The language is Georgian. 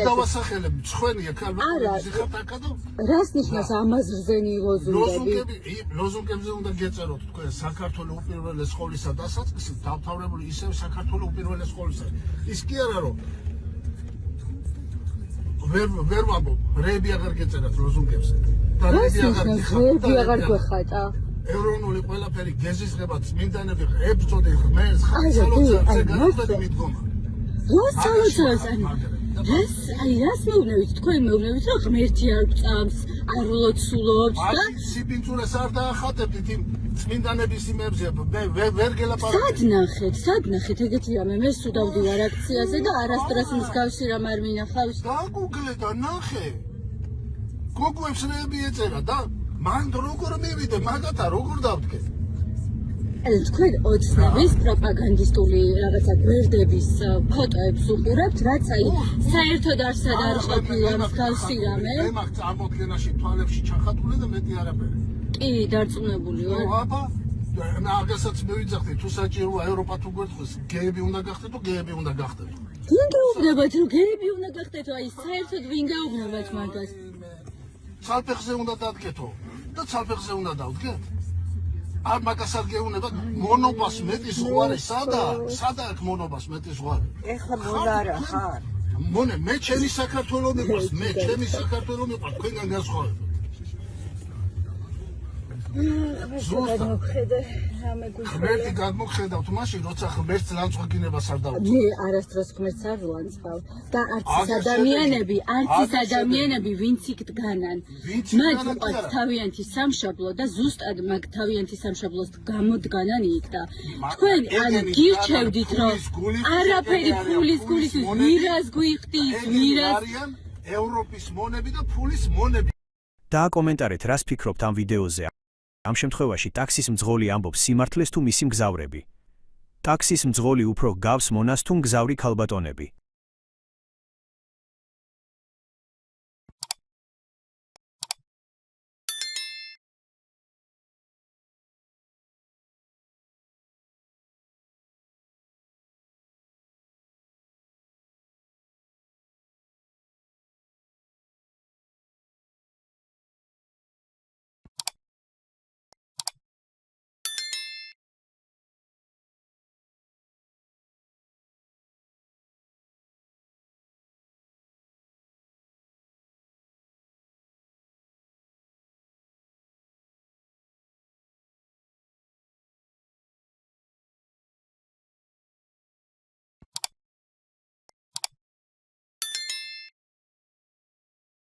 დავასახელებ მწხვენია ქალბატონი ხართ აკადო რას ნიშნავს ამაზრზენი ლოზუნგები? ლოზუნგებზე უნდა გეწეროთ თქვენ საქართველოს უპირველეს სკოლისა დასაწყისით დავთავრებული ისევ საქართველოს უპირველეს სკოლისა. ის კი არა რომ ვერ ვამბობ, რეები აღარ გეწერათ ლოზუნგებზე. და რეები აღარ გვეხატა. ეროვნული ყველაფერი გეზიზღება წმინდანები ებრძოდი ღმერთს ხალხსალოცავზე განუხდები მიდგომა. რას სალოცავს რას მეუბნებით? თქვენ მეუბნებით რომ ღმერთი არ გწამს, არ ლოცულობს და სიბინძურეს არ დაახატებდით იმ წმინდანების იმებზე ვერ გელაპარაკეთ. სად ნახეთ ეგეთი რამე მე სულ დავდივარ აქციაზე და არასდროს მსგავსი რამ არ მინახავს. დაგუგლე და ნახე. გოგოებს რეები ეწერა და მან როგორ მივიდე მაგათა როგორ დავდგე? თქვენ ოცნების პროპაგანდისტული რაღაცა გვერდების ფოტოებს უყურებთ, რაც აი საერთოდ არსად არ ყოფილა მსგავსი რამე. მე მაგ წარმოდგენაში თვალებში ჩახატული და მეტი არაფერი. კი, დარწმუნებული ვარ. აბა, მაგასაც მივიძახდი, თუ საჭიროა ევროპა თუ გვერდხოს, გეები უნდა გახდეთ, გეები უნდა გახდეთ. ვინ გაუბნებათ, რომ გეები უნდა გახდეთ, აი საერთოდ ვინ გაუბნებათ მაგას? ცალფეხზე უნდა დადგეთო და ცალფეხზე უნდა დავდგეთ. არ მაგას არ გეუბნება, მონობას მეტი ზღვარი სადა აქ მონობას მეტი ზღვარი? ეხლა მონარა ხარ. მონე, მე ჩემი საქართველო მიყვარს, მე ჩემი საქართველო მიყვარს, თქვენგან განსხვავებით. ღმერთი გადმოგხედავთ მაშინ, როცა ღმერთს ლანძღვაგინებას არ დავუწყო. მე არასდროს ღმერთს არ ვლანძღავ და არც ის ადამიანები, ვინც იქ დგანან. მათ უყვართ თავიანთი სამშობლო და ზუსტად მაგ თავიანთი სამშობლოს გამოდგანან იქ და თქვენ ან გირჩევდით, რომ არაფერი ფულის გულისთვის ვირას გვიხდის, ვირას ევროპის მონები და ფულის მონები. დააკომენტარეთ, რას ფიქრობთ ამ ვიდეოზე. ამ შემთხვევაში ტაქსის მძღოლი ამბობს სიმართლეს თუ მისი მგზავრები. ტაქსის მძღოლი უფრო გავს მონას თუ მგზავრი ქალბატონები.